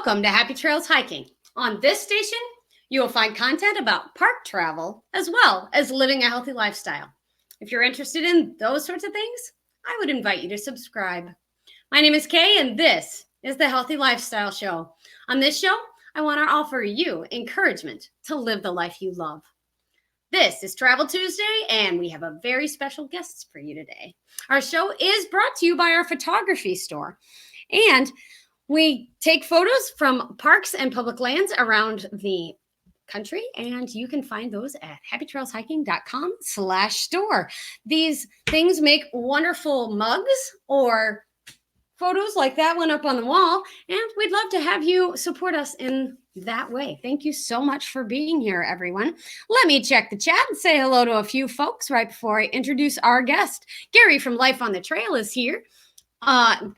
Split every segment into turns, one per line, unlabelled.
Welcome to Happy Trails Hiking. On this station, you will find content about park travel as well as living a healthy lifestyle. If you're interested in those sorts of things, I would invite you to subscribe. My name is Kay, and this is the Healthy Lifestyle Show. On this show, I want to offer you encouragement to live the life you love. This is Travel Tuesday, and we have a very special guest for you today. Our show is brought to you by our photography store, and we take photos from parks and public lands around the country, and you can find those at happytrailshiking.com/store. These things make wonderful mugs or photos like that one up on the wall, and we'd love to have you support us in that way. Thank you so much for being here, everyone. Let me check the chat and say hello to a few folks right before I introduce our guest. Gary from Life on the Trail is here.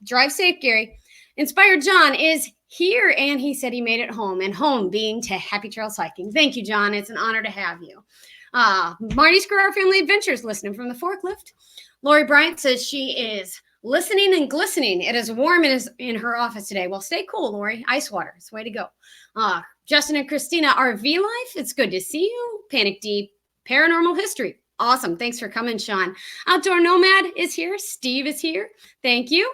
Drive safe, Gary. Inspired John is here, and he said he made it home, and home being to Happy Trails Hiking. Thank you, John. It's an honor to have you. Marty's Career Family Adventures listening from the forklift. Lori Bryant says she is listening and glistening. It is warm in her office today. Well, stay cool, Lori. Ice water. It's the way to go. Justin and Christina, RV Life. It's good to see you. Panic Deep, Paranormal History. Awesome. Thanks for coming, Sean. Outdoor Nomad is here. Steve is here. Thank you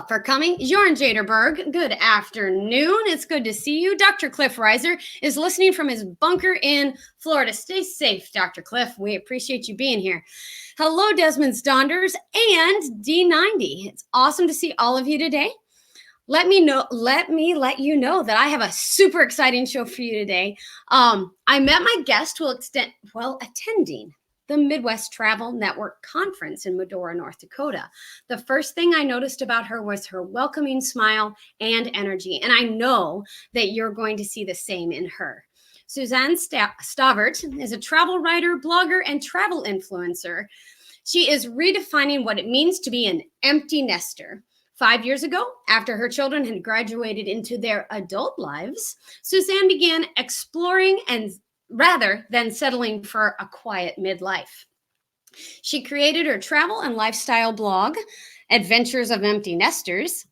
for coming. Jorn Jaderberg, good afternoon. It's good to see you. Dr. Cliff Reiser is listening from his bunker in Florida. Stay safe, Dr. Cliff. We appreciate you being here. Hello, Desmond Stonders and D90. It's awesome to see all of you today. Let me let you know that I have a super exciting show for you today. I met my guest attending the Midwest Travel Network Conference in Medora, North Dakota. The first thing I noticed about her was her welcoming smile and energy, and I know that you're going to see the same in her. Suzanne Stavert is a travel writer, blogger, and travel influencer. She is redefining what it means to be an empty nester. 5 years ago, after her children had graduated into their adult lives, Suzanne began exploring and rather than settling for a quiet midlife. She created her travel and lifestyle blog, Adventures of Empty Nesters,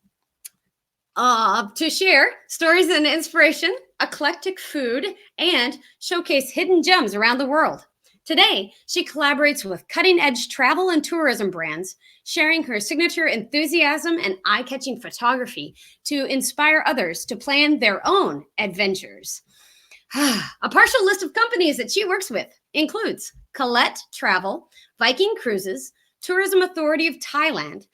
to share stories and inspiration, eclectic food, and showcase hidden gems around the world. Today, she collaborates with cutting-edge travel and tourism brands, sharing her signature enthusiasm and eye-catching photography to inspire others to plan their own adventures. A partial list of companies that she works with includes Colette Travel, Viking Cruises, Tourism Authority of Thailand,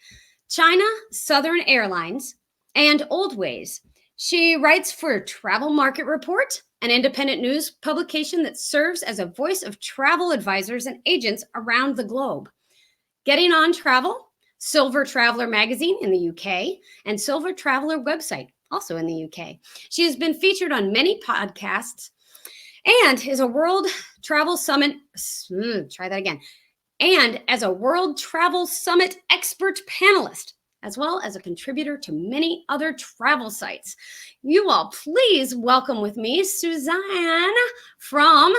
China Southern Airlines, and Old Ways. She writes for Travel Market Report, an independent news publication that serves as a voice of travel advisors and agents around the globe. Getting On Travel, Silver Traveler magazine in the UK, and Silver Traveler website, also in the UK. She has been featured on many podcasts and is a World Travel Summit, and as a World Travel Summit expert panelist, as well as a contributor to many other travel sites. You all please welcome with me Suzanne from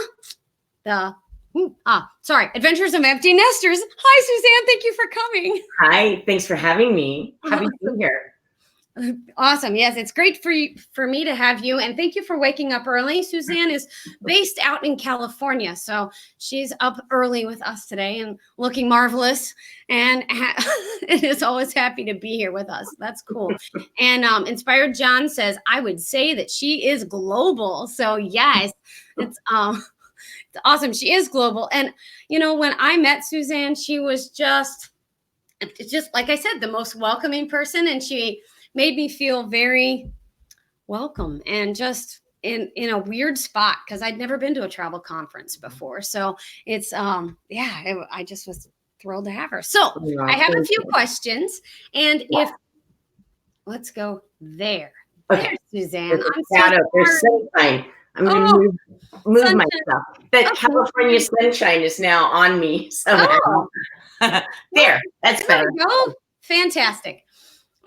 the Adventures of Empty Nesters. Hi, Suzanne. Thank you for coming.
Hi. Thanks for having me. Happy to be here.
Awesome. Yes, it's great for me to have you. And thank you for waking up early. Suzanne is based out in California, so she's up early with us today and looking marvelous. And it is always happy to be here with us. That's cool. And Inspired John says, I would say that she is global. So yes, it's awesome. She is global. And, when I met Suzanne, she was just like I said, the most welcoming person. And she made me feel very welcome and just in a weird spot because I'd never been to a travel conference before. So it's, I just was thrilled to have her. So I have a few questions, and let's go there.
Okay.
There, Suzanne.
There's sunshine. I'm going to move myself. That California sunshine is now on me somehow. There, that's better.
There we go. Fantastic.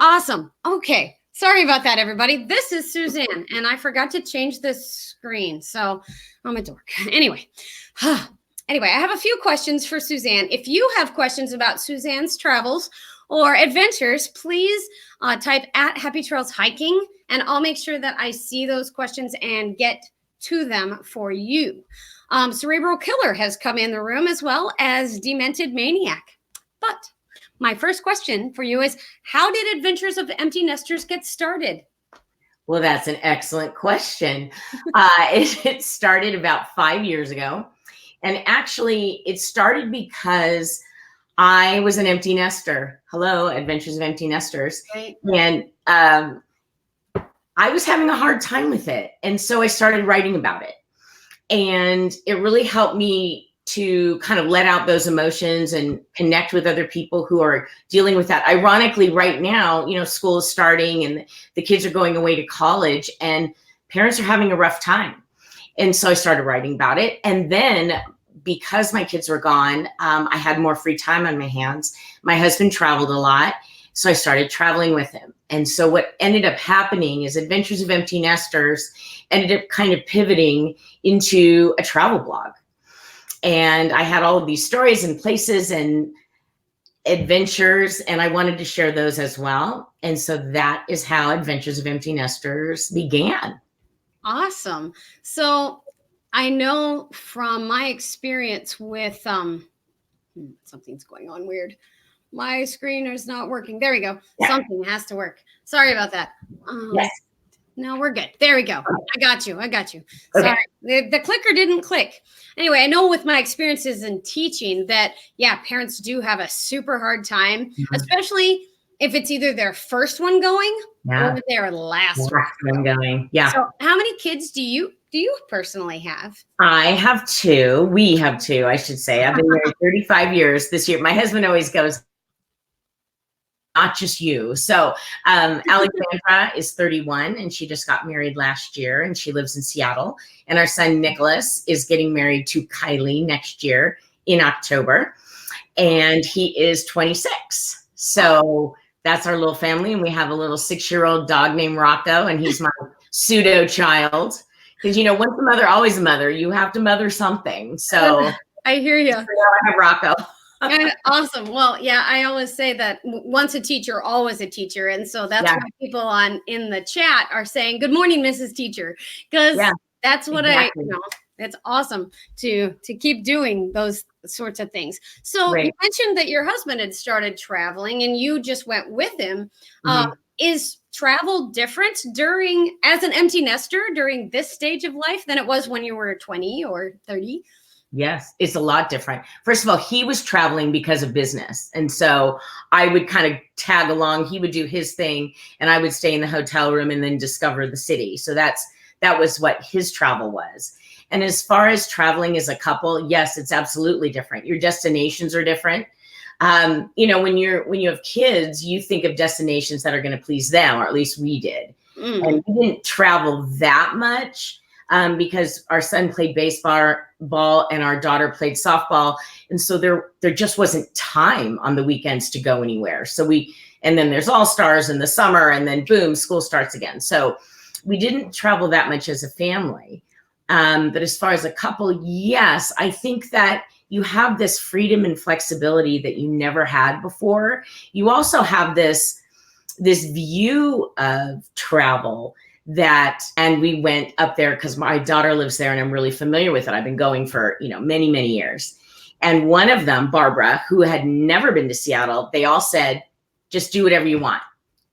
Awesome. Okay. Sorry about that, everybody. This is Suzanne, and I forgot to change the screen, so I'm a dork. Anyway, I have a few questions for Suzanne. If you have questions about Suzanne's travels or adventures, please type at Happy Trails Hiking, and I'll make sure that I see those questions and get to them for you. Cerebral Killer has come in the room, as well as Demented Maniac. But my first question for you is, how did Adventures of Empty Nesters get started?
Well, that's an excellent question. It started about 5 years ago. And actually, it started because I was an empty nester. Hello, Adventures of Empty Nesters.
Right.
And I was having a hard time with it. And so I started writing about it. And it really helped me to kind of let out those emotions and connect with other people who are dealing with that. Ironically, right now, school is starting and the kids are going away to college and parents are having a rough time. And so I started writing about it. And then because my kids were gone, I had more free time on my hands. My husband traveled a lot, so I started traveling with him. And so what ended up happening is Adventures of Empty Nesters ended up kind of pivoting into a travel blog. And I had all of these stories and places and adventures, and I wanted to share those as well. And so that is how Adventures of Empty Nesters began.
Awesome. So I know from my experience with something's going on weird. My screen is not working. There we go. Yeah. Something has to work. Sorry about that.
Yes.
No, we're good. There we go. I got you.
Okay.
Sorry. The clicker didn't click. Anyway, I know with my experiences in teaching that, parents do have a super hard time, especially if it's either their first one going or their last one
going. Yeah.
So how many kids do you personally have?
I have two. We have two, I should say. I've been married 35 years this year. My husband always goes, not just you. So Alexandra is 31 and she just got married last year and she lives in Seattle. And our son Nicholas is getting married to Kylie next year in October. And he is 26. So that's our little family. And we have a little 6-year-old dog named Rocco, and he's my pseudo child. Because, once a mother, always a mother. You have to mother something. So
I hear you.
I have Rocco.
Awesome. Well, I always say that once a teacher, always a teacher. And so that's why people in the chat are saying, good morning, Mrs. Teacher. Because that's what it's awesome to keep doing those sorts of things. So you mentioned that your husband had started traveling and you just went with him. Is travel different as an empty nester during this stage of life than it was when you were 20 or 30?
Yes, it's a lot different. First of all, he was traveling because of business. And so I would kind of tag along. He would do his thing and I would stay in the hotel room and then discover the city. So that was what his travel was. And as far as traveling as a couple, yes, it's absolutely different. Your destinations are different. When you have kids, you think of destinations that are going to please them, or at least we did. And we didn't travel that much. Because our son played baseball and our daughter played softball. And so there just wasn't time on the weekends to go anywhere. So and then there's All-Stars in the summer and then boom, school starts again. So we didn't travel that much as a family. But as far as a couple, yes, I think that you have this freedom and flexibility that you never had before. You also have this view of travel and we went up there because my daughter lives there and I'm really familiar with it. I've been going for, many, many years. And one of them, Barbara, who had never been to Seattle, they all said, just do whatever you want.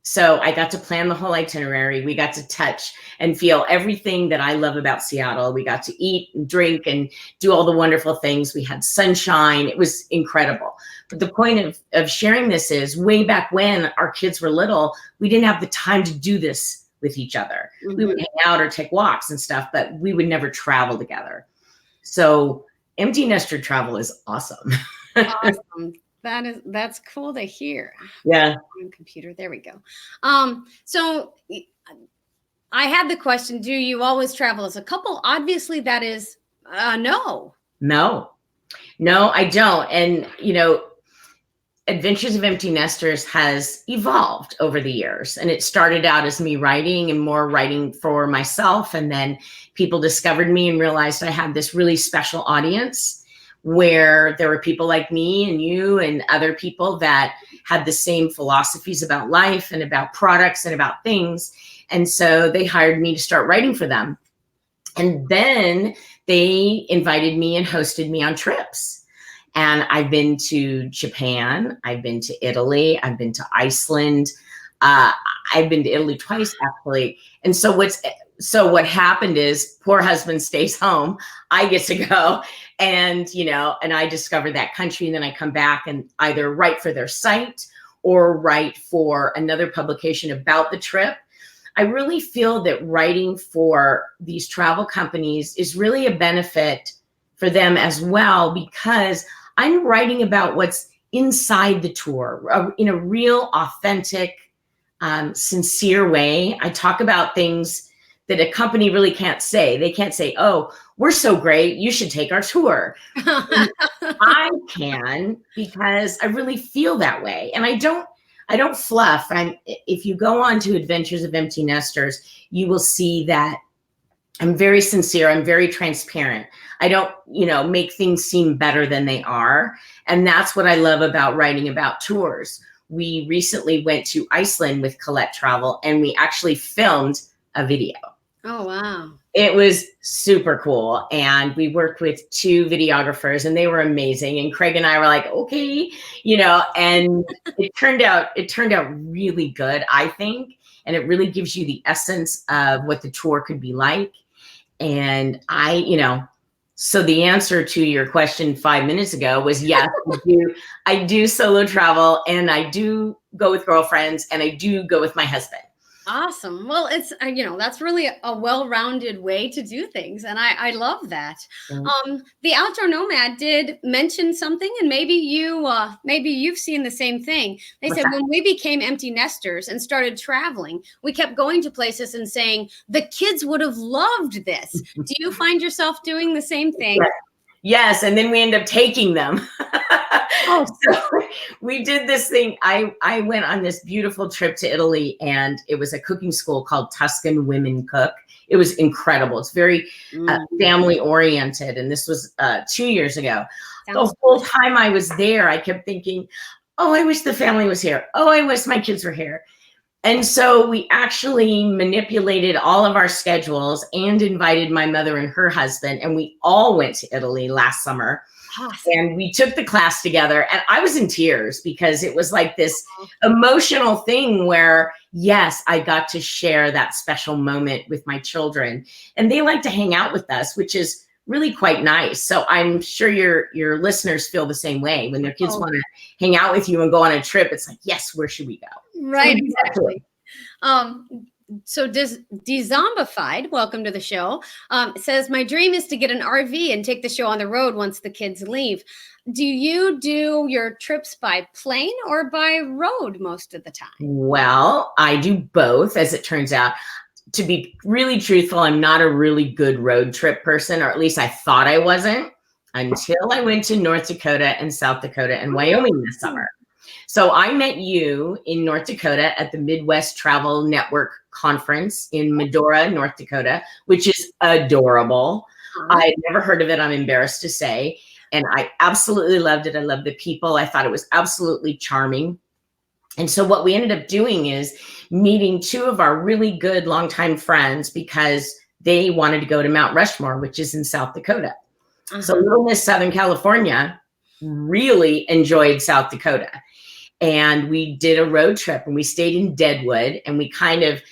So I got to plan the whole itinerary. We got to touch and feel everything that I love about Seattle. We got to eat and drink and do all the wonderful things. We had sunshine. It was incredible. But the point of sharing this is way back when our kids were little, we didn't have the time to do this with each other. We would hang out or take walks and stuff, but we would never travel together. So empty nester travel is awesome.
Awesome. That's cool to hear.
Yeah.
Computer. There we go. So I had the question, do you always travel as a couple? Obviously that is no. No, I don't. And Adventures of Empty Nesters has evolved over the years. And it started out as me writing and more writing for myself. And then people discovered me and realized I had this really special audience where there were people like me and you and other people that
had the same philosophies about life and about products and about things. And so they hired me to start writing for them. And then they invited me and hosted me on trips. And I've been to Japan, I've been to Italy, I've been to Iceland. I've been to Italy twice, actually. And so what happened is poor husband stays home. I get to go and I discover that country, and then I come back and either write for their site or write for another publication about the trip. I really feel that writing for these travel companies is really a benefit for them as well, because I'm writing about what's inside the tour in a real, authentic, sincere way. I talk about things that a company really can't say. They can't say, "Oh, we're so great, you should take our tour." I can, because I really feel that way. And I don't fluff. If you go on to Adventures of Empty Nesters, you will see that I'm very sincere. I'm very transparent. I don't, make things seem better than they are. And that's what I love about writing about tours. We recently went to Iceland with Colette Travel, and we actually filmed a video.
Oh, wow.
It was super cool. And we worked with 2 videographers, and they were amazing. And Craig and I were like, okay, and it turned out really good, I think. And it really gives you the essence of what the tour could be like. And so the answer to your question 5 minutes ago was yes, I do solo travel, and I do go with girlfriends, and I do go with my husband.
Awesome. Well, it's, that's really a well-rounded way to do things. And I love that. The Outdoor Nomad did mention something, and maybe you've seen the same thing. They said when we became empty nesters and started traveling, we kept going to places and saying, the kids would have loved this. Do you find yourself doing the same thing?
Yes. And then we end up taking them. So we did this thing. I went on this beautiful trip to Italy, and it was a cooking school called Tuscan Women Cook. It was incredible. It's very family oriented. And this was 2 years ago. The whole time I was there, I kept thinking, oh, I wish the family was here. Oh, I wish my kids were here. And so we actually manipulated all of our schedules and invited my mother and her husband, and we all went to Italy last summer. Awesome. And we took the class together, and I was in tears because it was like this emotional thing where, yes, I got to share that special moment with my children, and they like to hang out with us, which is really quite nice. So I'm sure your listeners feel the same way. When their kids want to hang out with you and go on a trip, it's like, yes, where should we go?
Right, exactly. So Dezombified, welcome to the show, says, my dream is to get an RV and take the show on the road once the kids leave. Do you do your trips by plane or by road most of the time? Well,
I do both, as it turns out. To be really truthful, I'm not a really good road trip person, or at least I thought I wasn't, until I went to North Dakota and South Dakota and Wyoming this summer. So I met you in North Dakota at the Midwest Travel Network Conference in Medora, North Dakota, which is adorable. I'd never heard of it, I'm embarrassed to say. And I absolutely loved it. I loved the people. I thought it was absolutely charming. And so what we ended up doing is meeting 2 of our really good longtime friends, because they wanted to go to Mount Rushmore, which is in South Dakota. So Little Miss Southern California really enjoyed South Dakota. And we did a road trip, and we stayed in Deadwood, and we kind of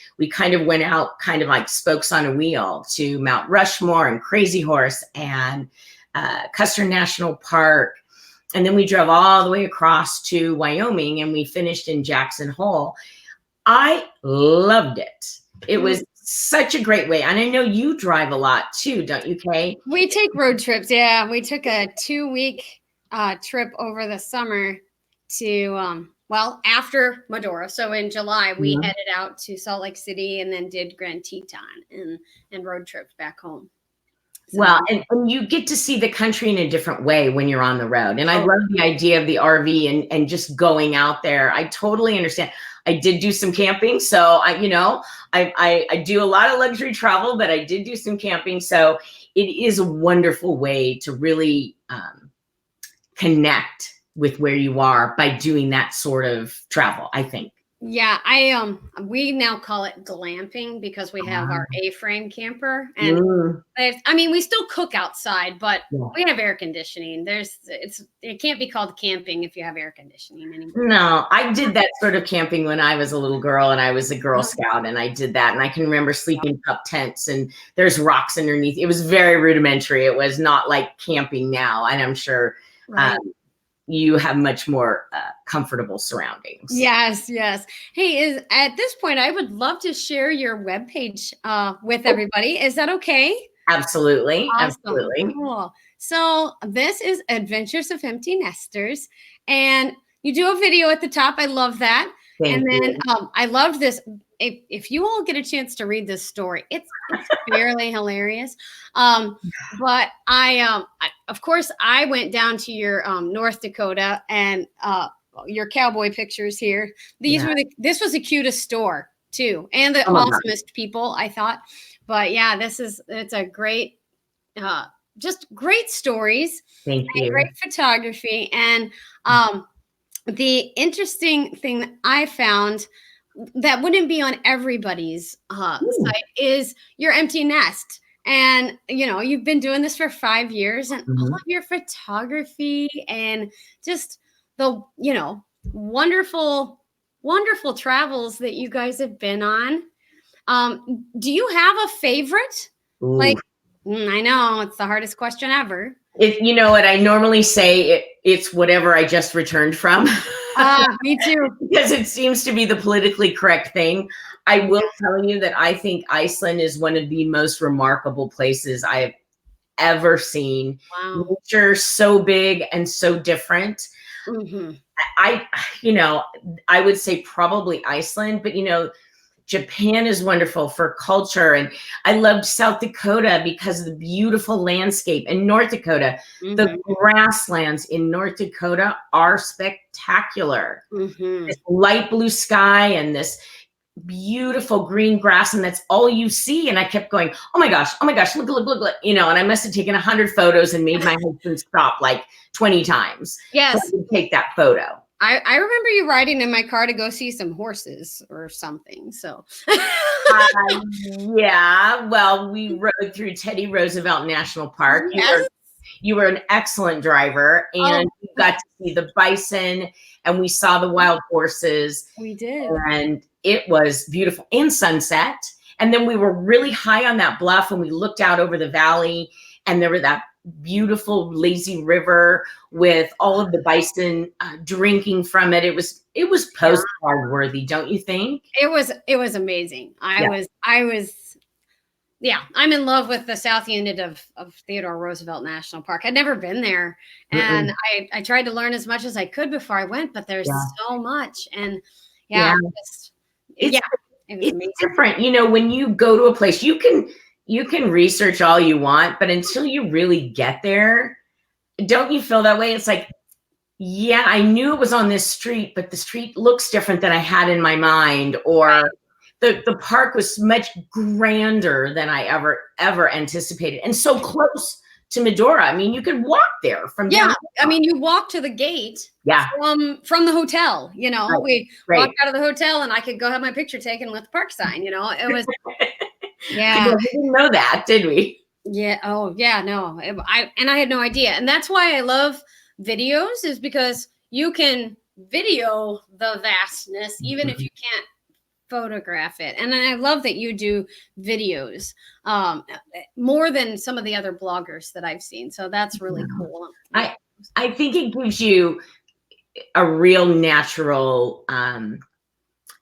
went out kind of like spokes on a wheel to Mount Rushmore and Crazy Horse and Custer National Park. And then we drove all the way across to Wyoming, and we finished in Jackson Hole. I loved it. It was such a great way. And I know you drive a lot too, don't you, Kay?
We take road trips. Yeah. We took a 2-week trip over the summer to, after Medora. So in July, we headed out to Salt Lake City and then did Grand Teton and road tripped back home. So.
Well, and you get to see the country in a different way when you're on the road. And I love the idea of the RV and just going out there. I totally understand. I did do some camping. So I do a lot of luxury travel, but I did do some camping. So it is a wonderful way to really connect with where you are by doing that sort of travel, I think.
Yeah, we now call it glamping because we have our A-frame camper, and I mean, we still cook outside, but we have air conditioning. It can't be called camping if you have air conditioning anymore.
No, I did that sort of camping when I was a little girl, and I was a Girl Scout, and I did that, and I can remember sleeping pup tents, and there's rocks underneath. It was very rudimentary. It was not like camping now, and I'm sure you have much more comfortable surroundings.
Yes, yes. Hey, at this point, I would love to share your webpage with everybody. Is that okay?
Absolutely.
Awesome.
Absolutely.
Cool. So this is Adventures of Empty Nesters, and you do a video at the top. I love that.
Thank you.
I love this. If you all get a chance to read this story, it's fairly hilarious. But of course, I went down to your North Dakota and your cowboy pictures here. This was the cutest store too, and the awesomest people, I thought. But yeah, it's a great, just great stories.
Thank you.
Great photography, and the interesting thing that I found that wouldn't be on everybody's site is your empty nest. And, you've been doing this for 5 years, and all of your photography and just the, wonderful, wonderful travels that you guys have been on. Do you have a favorite?
Ooh.
Like, I know it's the hardest question ever.
You know what I normally say, it's whatever I just returned from.
Me too.
Because it seems to be the politically correct thing. I will tell you that I think Iceland is one of the most remarkable places I have ever seen.
Wow.
Nature so big and so different. I would say probably Iceland, but Japan is wonderful for culture. And I loved South Dakota because of the beautiful landscape. And North Dakota, the grasslands in North Dakota are spectacular. This light blue sky and this beautiful green grass, and that's all you see. And I kept going, oh my gosh, look, and I must have taken 100 photos and made my husband stop like 20 times.
Yes.
So I could take that photo.
I remember you riding in my car to go see some horses or something. So,
yeah. Well, we rode through Teddy Roosevelt National Park.
Yes.
You were an excellent driver, and we got to see the bison, and we saw the wild horses.
We did,
and it was beautiful. And sunset. And then we were really high on that bluff, and we looked out over the valley, and there were that beautiful lazy river with all of the bison drinking from it. It was postcard worthy, don't you think? It
was amazing. I'm in love with the south unit of Theodore Roosevelt National Park. I'd never been there, and I tried to learn as much as I could before I went, but there's so much, and it's
different. When you go to a place, you can research all you want, but until you really get there, don't you feel that way? It's like, yeah, I knew it was on this street, but the street looks different than I had in my mind, or the park was much grander than I ever anticipated, and so close to Medora. I mean, you could walk there from downtown.
I mean, you walk to the gate from the hotel, we walked out of the hotel, and I could go have my picture taken with the park sign. It was
we didn't know that, did we?
Yeah. Oh yeah, no. I had no idea. And that's why I love videos, is because you can video the vastness even if you can't photograph it. And I love that you do videos more than some of the other bloggers that I've seen. So that's really cool.
I think it gives you a real natural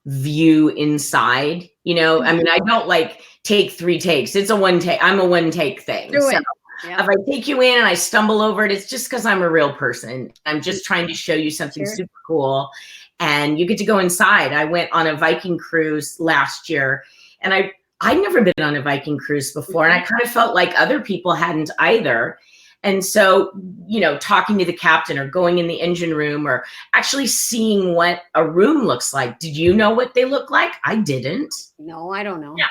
view inside. I mean, I don't like take 3 takes. It's a one take. I'm a one take thing. So if I take you in and I stumble over it, it's just because I'm a real person. I'm just trying to show you something super cool. And you get to go inside. I went on a Viking cruise last year, and I'd never been on a Viking cruise before. And I kind of felt like other people hadn't either. And so, talking to the captain or going in the engine room or actually seeing what a room looks like. Did you know what they look like? I didn't.
No, I don't know.
Yeah,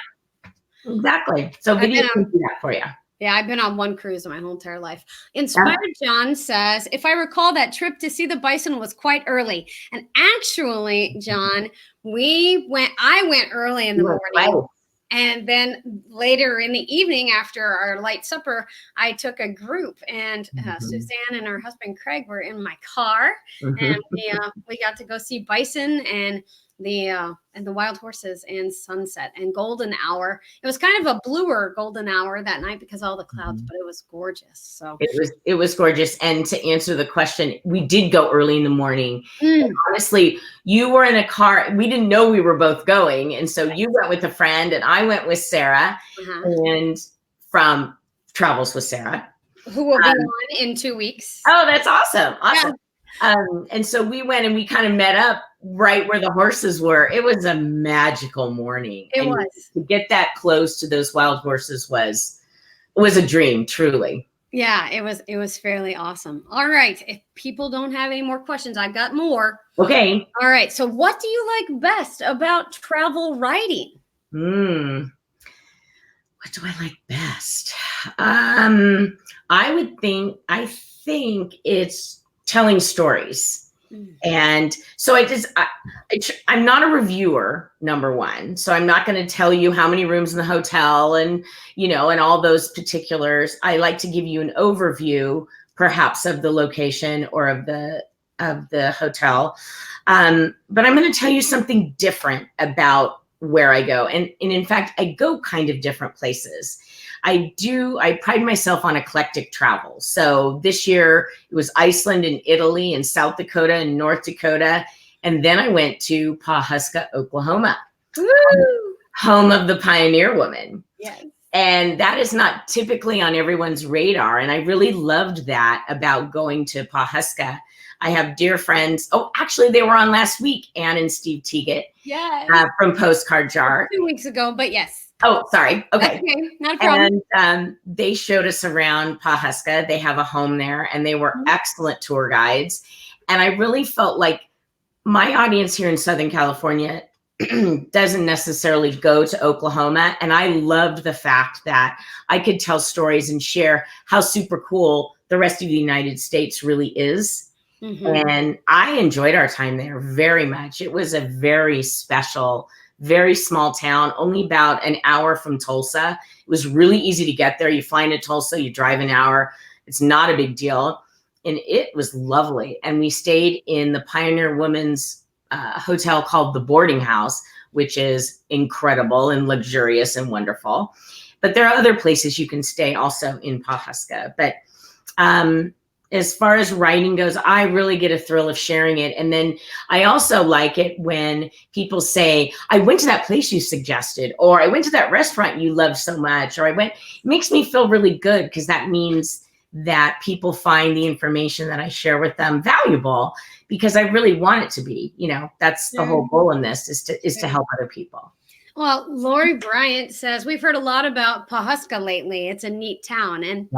exactly. So video can do that for you.
Yeah, I've been on one cruise my whole entire life. Inspired John says, if I recall, that trip to see the bison was quite early. And actually, John, I went early in the
You were
morning.
right.
And then later in the evening, after our light supper, I took a group, and Suzanne and her husband Craig were in my car, and we got to go see bison and the wild horses and sunset and golden hour. It was kind of a bluer golden hour that night because of all the clouds, but it was gorgeous. So
it was gorgeous. And to answer the question, we did go early in the morning. Honestly, you were in a car. We didn't know we were both going. And so you went with a friend and I went with Sarah and from Travels with Sarah.
Who will be on in 2 weeks.
Oh, that's awesome. Awesome. Yeah. And so we went and we kind of met up right where the horses were. It was a magical morning.
It was.
To get that close to those wild horses was a dream, truly.
Yeah, it was fairly awesome. All right. If people don't have any more questions, I've got more.
Okay.
All right. So what do you like best about travel writing?
What do I like best? I think it's telling stories. And so I'm not a reviewer, number one. So I'm not going to tell you how many rooms in the hotel and, and all those particulars. I like to give you an overview, perhaps, of the location or of the hotel. But I'm going to tell you something different about where I go. And in fact, I go kind of different places. I pride myself on eclectic travel. So this year it was Iceland and Italy and South Dakota and North Dakota. And then I went to Pawhuska, Oklahoma, home of the Pioneer Woman.
Yes.
And that is not typically on everyone's radar. And I really loved that about going to Pawhuska. I have dear friends. Oh, actually, they were on last week, Ann and Steve Teagat.
Yes.
From Postcard Jar.
2 weeks ago, but yes.
Oh, sorry. Okay.
Not a problem.
And they showed us around Pawhuska. They have a home there, and they were excellent tour guides. And I really felt like my audience here in Southern California doesn't necessarily go to Oklahoma. And I loved the fact that I could tell stories and share how super cool the rest of the United States really is. And I enjoyed our time there very much. It was a very special, very small town, only about an hour from Tulsa. It was really easy to get there. You fly into Tulsa, you drive an hour. It's not a big deal. And it was lovely. And we stayed in the Pioneer Woman's hotel called the Boarding House, which is incredible and luxurious and wonderful. But there are other places you can stay also in Pawhuska. But as far as writing goes, I really get a thrill of sharing it. And then I also like it when people say, I went to that place you suggested, or I went to that restaurant you loved so much, or it makes me feel really good because that means that people find the information that I share with them valuable, because I really want it to be, that's the whole goal in this is to help other people.
Well, Lori Bryant says, we've heard a lot about Pawhuska lately. It's a neat town. And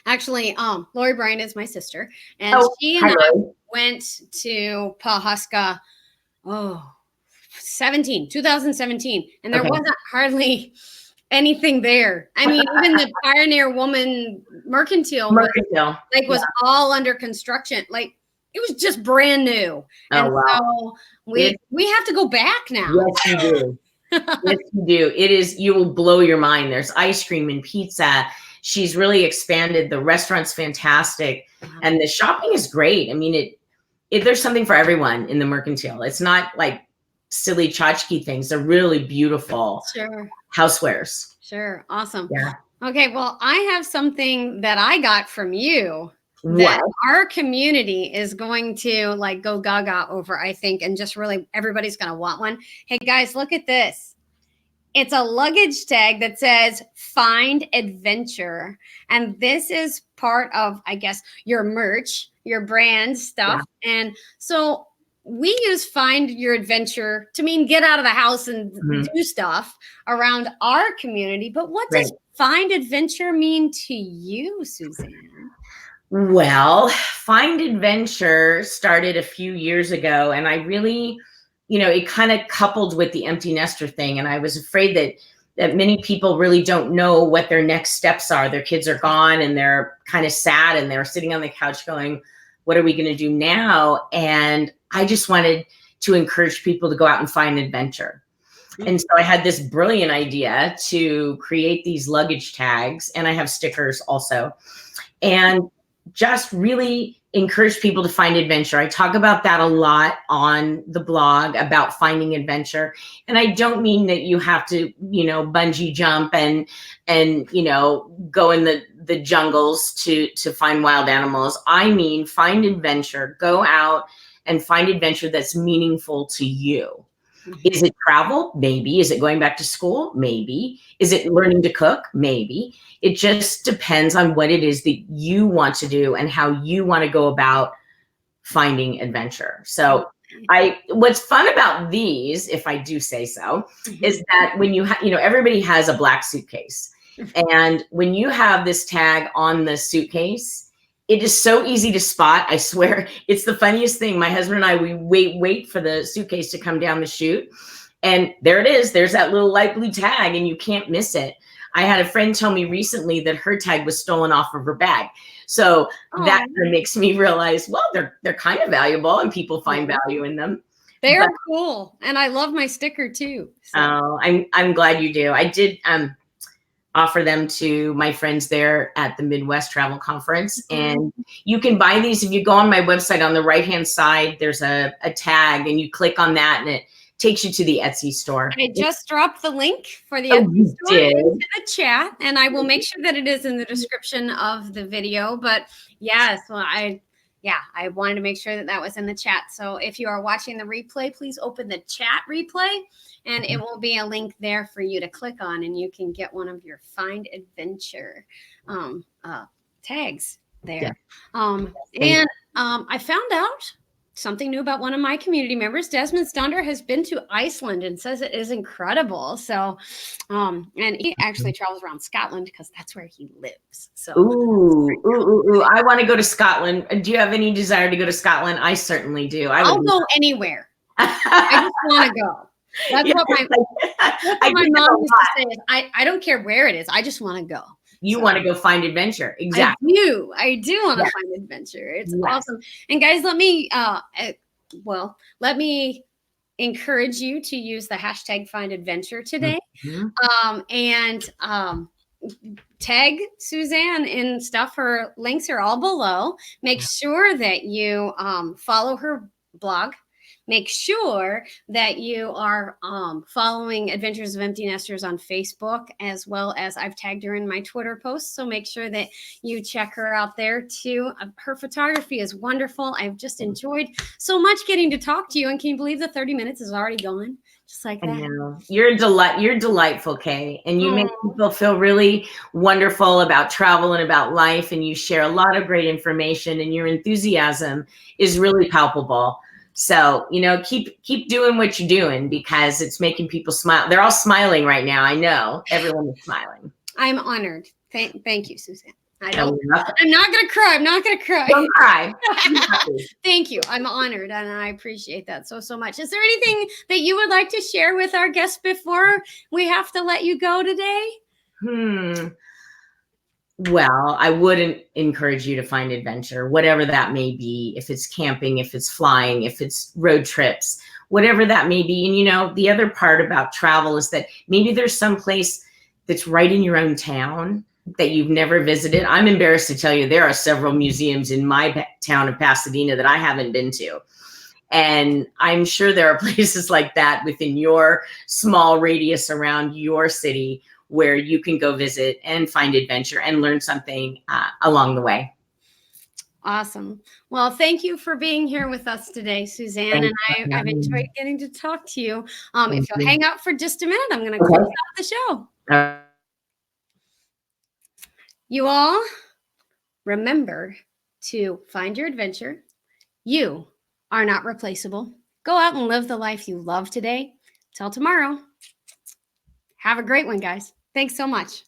actually, Lori Bryant is my sister, and she and I went to Pawhuska, 2017, and there wasn't hardly anything there. I mean, even the Pioneer Woman Mercantile was all under construction. Like, it was just brand new. So we have to go back now.
Yes, you do. Yes, you do. You will blow your mind. There's ice cream and pizza. She's really expanded. The restaurant's fantastic. And the shopping is great. I mean, there's something for everyone in the Mercantile. It's not like silly tchotchke things. They're really beautiful housewares.
Sure. Awesome.
Yeah.
Okay. Well, I have something that I got from you that our community is going to go gaga over, I think, and just really everybody's going to want one. Hey guys, look at this. It's a luggage tag that says Find Adventure. And this is part of, I guess, your merch, your brand stuff. Yeah. And so we use Find Your Adventure to mean get out of the house and do stuff around our community. But what does Find Adventure mean to you, Suzanne?
Well, Find Adventure started a few years ago, and I really, it kind of coupled with the empty nester thing. And I was afraid that that many people really don't know what their next steps are. Their kids are gone and they're kind of sad and they're sitting on the couch going, what are we going to do now? And I just wanted to encourage people to go out and find adventure. And so I had this brilliant idea to create these luggage tags, and I have stickers also, and just really encourage people to find adventure. I talk about that a lot on the blog about finding adventure. And I don't mean that you have to, bungee jump and go in the jungles to find wild animals. I mean, find adventure, go out and find adventure that's meaningful to you. Is it travel? Maybe. Is it going back to school? Maybe. Is it learning to cook? Maybe. It just depends on what it is that you want to do and how you want to go about finding adventure. So what's fun about these, if I do say so, is that when everybody has a black suitcase. And when you have this tag on the suitcase, it is so easy to spot. I swear, it's the funniest thing. My husband and I, we wait for the suitcase to come down the chute. And there it is. There's that little light blue tag and you can't miss it. I had a friend tell me recently that her tag was stolen off of her bag. So that makes me realize, well, they're kind of valuable and people find value in them.
They are cool. And I love my sticker too. So.
Oh, I'm glad you do. I did offer them to my friends there at the Midwest Travel Conference. And you can buy these if you go on my website. On the right-hand side, there's a tag and you click on that and it takes you to the Etsy store.
I just dropped the link for the Etsy store into the chat, and I will make sure that it is in the description of the video. But yes, well, I wanted to make sure that was in the chat. So if you are watching the replay, please open the chat replay and it will be a link there for you to click on and you can get one of your Find Adventure tags there. Yeah. I found out something new about one of my community members. Desmond Stunder has been to Iceland and says it is incredible. So, and he actually travels around Scotland because that's where he lives. So,
I want to go to Scotland. Do you have any desire to go to Scotland? I certainly do.
I'll go anywhere. I just want to go. That's what my mom used to say. Is, I don't care where it is. I just want to go.
You want to go find adventure. Exactly.
I do want to find adventure. It's awesome. And guys, let me encourage you to use the hashtag Find Adventure today. And tag Suzanne in stuff. Her links are all below. Make sure that you follow her blog. Make sure that you are following Adventures of Empty Nesters on Facebook, as well as I've tagged her in my Twitter posts. So make sure that you check her out there too. Her photography is wonderful. I've just enjoyed so much getting to talk to you. And can you believe the 30 minutes is already gone? Just like that.
I know. You're a delight. You're delightful, Kay. And you make people feel really wonderful about travel and about life. And you share a lot of great information and your enthusiasm is really palpable. So, keep doing what you're doing because it's making people smile. They're all smiling right now. I know everyone is smiling.
I'm honored. Thank you, Suzanne. I'm not going to cry. I'm not going to cry.
Don't cry.
Thank you. I'm honored and I appreciate that so much. Is there anything that you would like to share with our guests before we have to let you go today?
Well, I would encourage you to find adventure, whatever that may be, if it's camping, if it's flying, if it's road trips, whatever that may be. And, the other part about travel is that maybe there's some place that's right in your own town that you've never visited. I'm embarrassed to tell you, there are several museums in my town of Pasadena that I haven't been to. And I'm sure there are places like that within your small radius around your city where you can go visit and find adventure and learn something along the way.
Awesome. Well, thank you for being here with us today, Suzanne. And I've enjoyed getting to talk to you. If you'll hang out for just a minute, I'm going to close out the show. You all remember to find your adventure. You are not replaceable. Go out and live the life you love today. Till tomorrow. Have a great one, guys. Thanks so much.